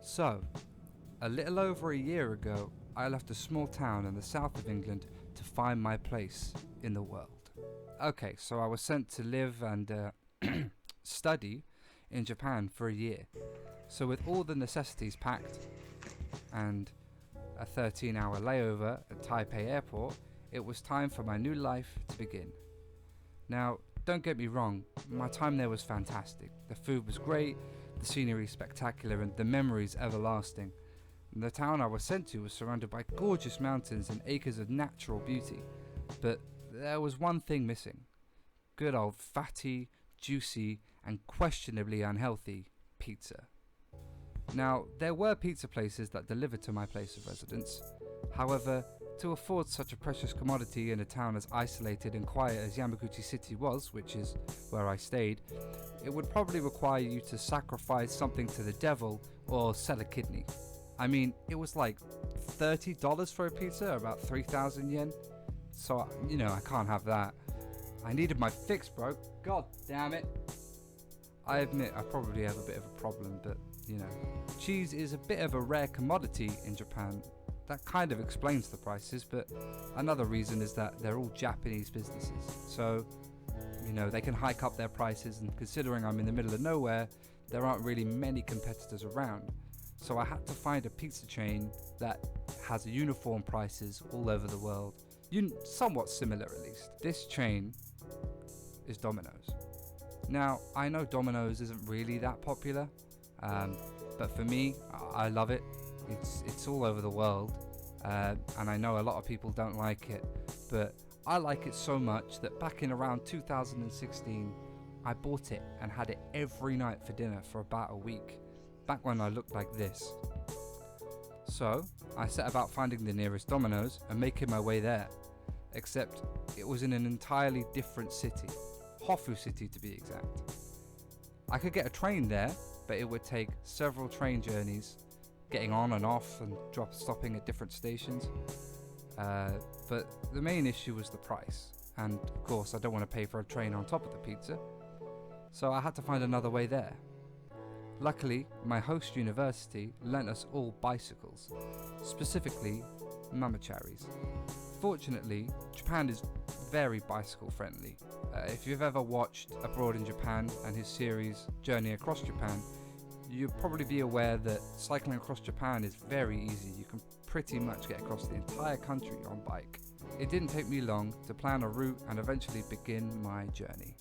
So, a little over a year ago, I left a small town in the south of England to find my place in the world. Okay, so I was sent to live and study in Japan for a year. So with all the necessities packed and a 13-hour layover at Taipei airport, it was time for my new life to begin. Now, don't get me wrong, my time there was fantastic. The food was great, the scenery spectacular, and the memories everlasting. And the town I was sent to was surrounded by gorgeous mountains and acres of natural beauty. But there was one thing missing. Good old fatty, juicy, and questionably unhealthy pizza. Now, there were pizza places that delivered to my place of residence. However, to afford such a precious commodity in a town as isolated and quiet as Yamaguchi City was, which is where I stayed, it would probably require you to sacrifice something to the devil or sell a kidney. I mean, it was like $30 for a pizza, about 3,000 yen. So, I can't have that. I needed my fix, bro. God damn it. I admit I probably have a bit of a problem, but, cheese is a bit of a rare commodity in Japan. That kind of explains the prices, but another reason is that they're all Japanese businesses. So, they can hike up their prices, and considering I'm in the middle of nowhere, there aren't really many competitors around. So I had to find a pizza chain that has uniform prices all over the world. Somewhat similar at least. This chain is Domino's. Now, I know Domino's isn't really that popular, but for me, I love it. It's all over the world, and I know a lot of people don't like it, but I like it so much that back in around 2016, I bought it and had it every night for dinner for about a week, back when I looked like this. So, I set about finding the nearest Domino's and making my way there, except it was in an entirely different city, Hofu City to be exact. I could get a train there, but it would take several train journeys, getting on and off and stopping at different stations. But the main issue was the price, and of course I don't want to pay for a train on top of the pizza, so I had to find another way there. Luckily, my host university lent us all bicycles, specifically mamacharis. Fortunately, Japan is very bicycle friendly. If you've ever watched Abroad in Japan and his series Journey Across Japan, you'll probably be aware that cycling across Japan is very easy. You can pretty much get across the entire country on bike. It didn't take me long to plan a route and eventually begin my journey.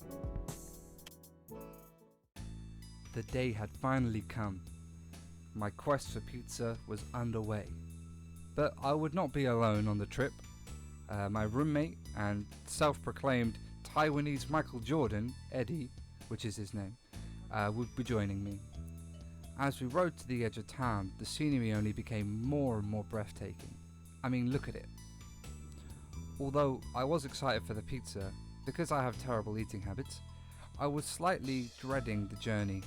The day had finally come. My quest for pizza was underway. But I would not be alone on the trip. My roommate and self-proclaimed Taiwanese Michael Jordan, Eddie, which is his name, would be joining me. As we rode to the edge of town, the scenery only became more and more breathtaking. I mean, look at it. Although I was excited for the pizza, because I have terrible eating habits, I was slightly dreading the journey.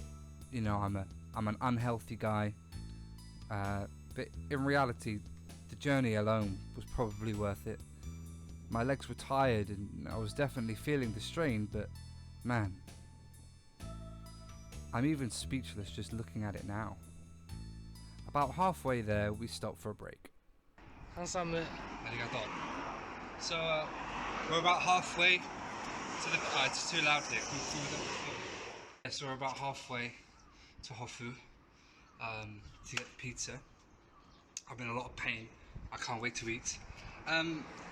I'm an unhealthy guy, but in reality, the journey alone was probably worth it. My legs were tired and I was definitely feeling the strain, but man, I'm even speechless just looking at it now. About halfway there, we stopped for a break. Handsome. Arigato. So, we're about halfway to the... it's too loud here. So we're about halfway to Hofu to get the pizza. I'm in a lot of pain. I can't wait to eat.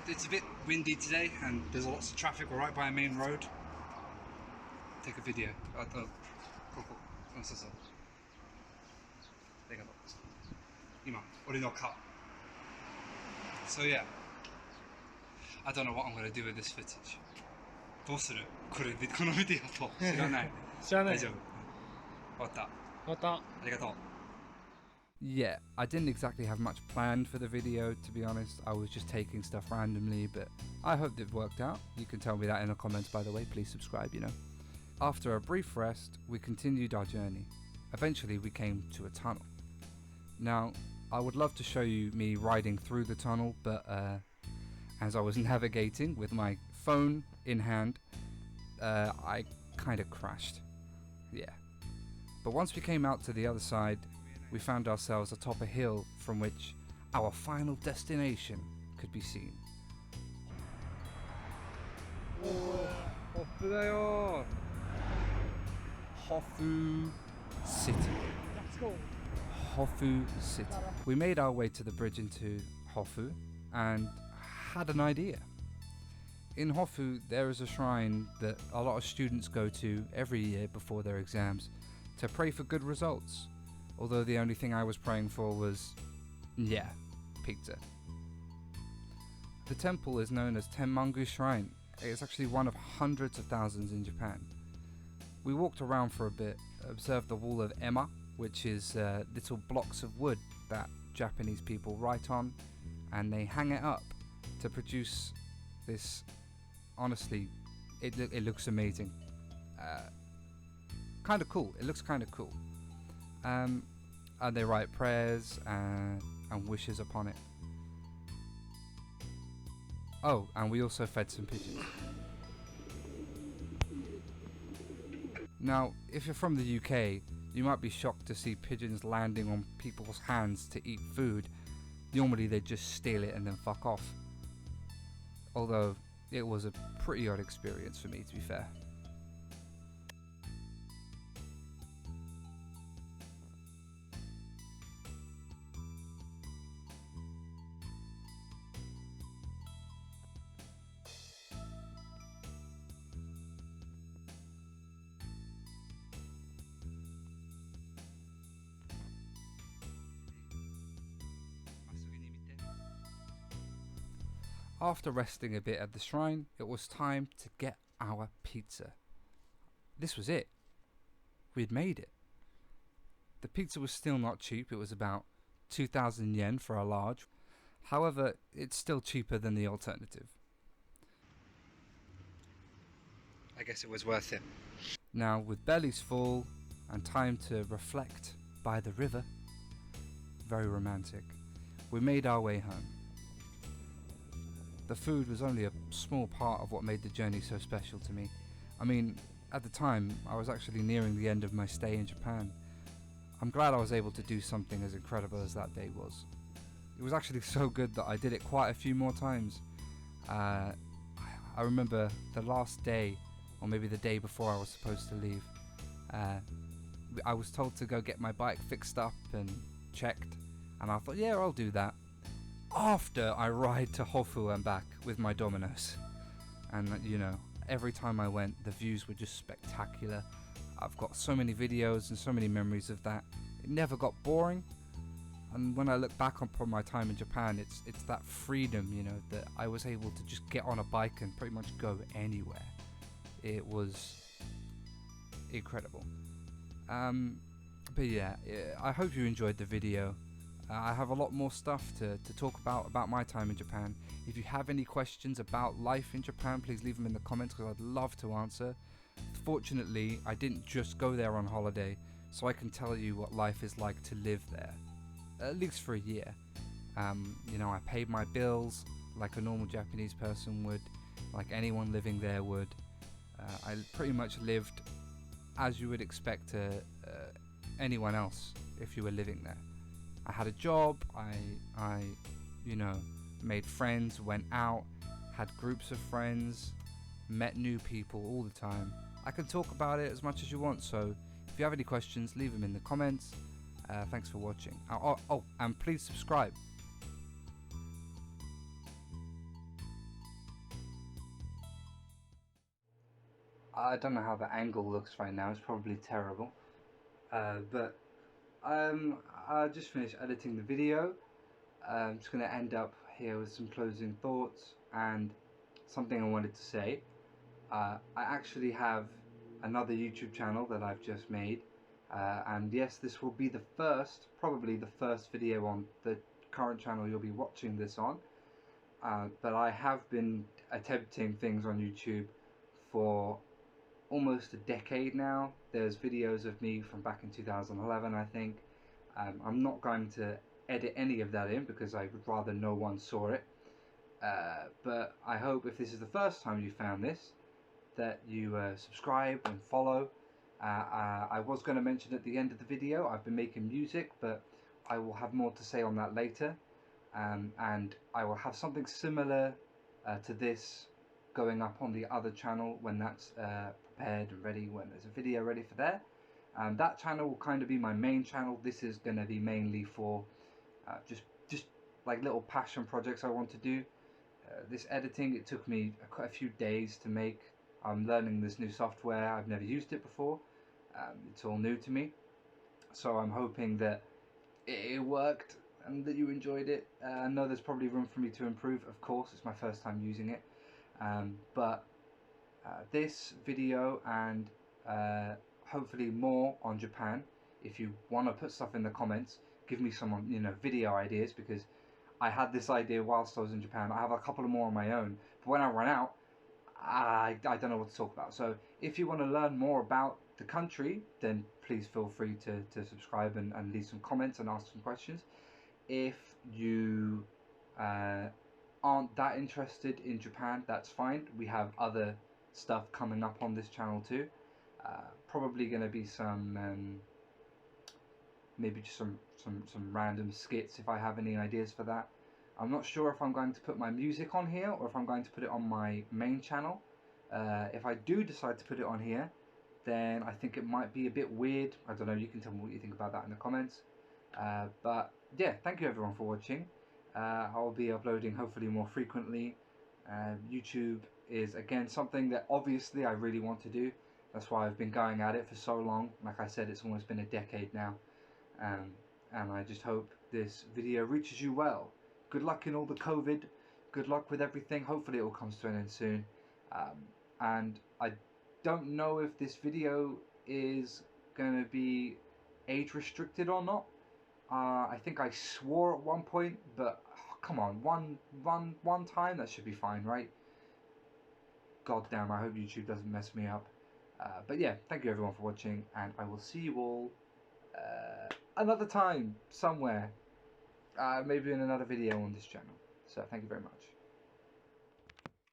It's a bit windy today and there's lots of traffic. We're right by a main road. Take a video. So yeah, I don't know what I'm going to do with this footage. どうする？このビデオと知らない。知らない。大丈夫。終わった。また。ありがとう。Yeah, I didn't exactly have much planned for the video, to be honest. I was just taking stuff randomly, but I hope it worked out. You can tell me that in the comments, by the way. Please subscribe, After a brief rest, we continued our journey. Eventually, we came to a tunnel. Now, I would love to show you me riding through the tunnel, but as I was navigating with my phone in hand, I kind of crashed. Yeah. But once we came out to the other side, we found ourselves atop a hill from which our final destination could be seen. Hofu City. Hofu City. We made our way to the bridge into Hofu and had an idea. In Hofu, there is a shrine that a lot of students go to every year before their exams to pray for good results. Although the only thing I was praying for was, pizza. The temple is known as Tenmangu Shrine. It is actually one of hundreds of thousands in Japan. We walked around for a bit, observed the wall of ema, which is little blocks of wood that Japanese people write on, and they hang it up to produce this. Honestly, it looks amazing. Kind of cool. It looks kind of cool. And they write prayers and wishes upon it. Oh, and we also fed some pigeons. Now, if you're from the UK, you might be shocked to see pigeons landing on people's hands to eat food. Normally they just steal it and then fuck off. Although, it was a pretty odd experience for me, to be fair. After resting a bit at the shrine, it was time to get our pizza. This was it. We'd made it. The pizza was still not cheap, it was about 2,000 yen for a large. However, it's still cheaper than the alternative. I guess it was worth it. Now, with bellies full and time to reflect by the river, very romantic, we made our way home. The food was only a small part of what made the journey so special to me. I mean, at the time, I was actually nearing the end of my stay in Japan. I'm glad I was able to do something as incredible as that day was. It was actually so good that I did it quite a few more times. I remember the last day, or maybe the day before I was supposed to leave, I was told to go get my bike fixed up and checked, and I thought, yeah, I'll do that. After I ride to Hofu and back with my Domino's. And every time I went, the views were just spectacular. I've got so many videos and so many memories of that. It never got boring. And when I look back upon my time in Japan, it's that freedom, that I was able to just get on a bike and pretty much go anywhere. It was incredible. But yeah, I hope you enjoyed the video. I have a lot more stuff to talk about my time in Japan. If you have any questions about life in Japan, please leave them in the comments because I'd love to answer. Fortunately, I didn't just go there on holiday, so I can tell you what life is like to live there, at least for a year. I paid my bills like a normal Japanese person would, like anyone living there would. I pretty much lived as you would expect anyone else if you were living there. I had a job, I made friends, went out, had groups of friends, met new people all the time. I can talk about it as much as you want, so if you have any questions, leave them in the comments. Thanks for watching. And please subscribe. I don't know how the angle looks right now, it's probably terrible. But I just finished editing the video. I'm just going to end up here with some closing thoughts and something I wanted to say. I actually have another YouTube channel that I've just made, and yes, this will be probably the first video on the current channel you'll be watching this on. But I have been attempting things on YouTube for almost a decade now. There's videos of me from back in 2011, I think. I'm not going to edit any of that in because I would rather no one saw it. But I hope if this is the first time you found this, that you subscribe and follow. I was going to mention at the end of the video, I've been making music, but I will have more to say on that later. And I will have something similar to this going up on the other channel when that's prepared and ready, when there's a video ready for there. That channel will kind of be my main channel. This is going to be mainly for just like little passion projects I want to do. This editing, it took me quite a few days to make. I'm learning this new software. I've never used it before. It's all new to me. So I'm hoping that it worked and that you enjoyed it. I know there's probably room for me to improve, of course. It's my first time using it. But this video and hopefully more on Japan. If you want to put stuff in the comments, give me some video ideas, because I had this idea whilst I was in Japan. I have a couple of more on my own, but when I run out, I don't know what to talk about. So if you want to learn more about the country, then please feel free to subscribe and leave some comments and ask some questions. If you aren't that interested in Japan, that's fine. We have other stuff coming up on this channel too. Probably going to be some maybe just some random skits if I have any ideas for that. I'm not sure if I'm going to put my music on here or if I'm going to put it on my main channel. If I do decide to put it on here, then I think it might be a bit weird. I don't know, you can tell me what you think about that in the comments. But yeah, thank you everyone for watching. I'll be uploading hopefully more frequently. YouTube is again something that obviously I really want to do. That's why I've been going at it for so long. Like I said, it's almost been a decade now. And I just hope this video reaches you well. Good luck in all the COVID. Good luck with everything. Hopefully it all comes to an end soon. And I don't know if this video is going to be age restricted or not. I think I swore at one point, but come on, one time, that should be fine, right? God damn, I hope YouTube doesn't mess me up. But yeah, thank you everyone for watching, and I will see you all another time, somewhere. Maybe in another video on this channel. So thank you very much.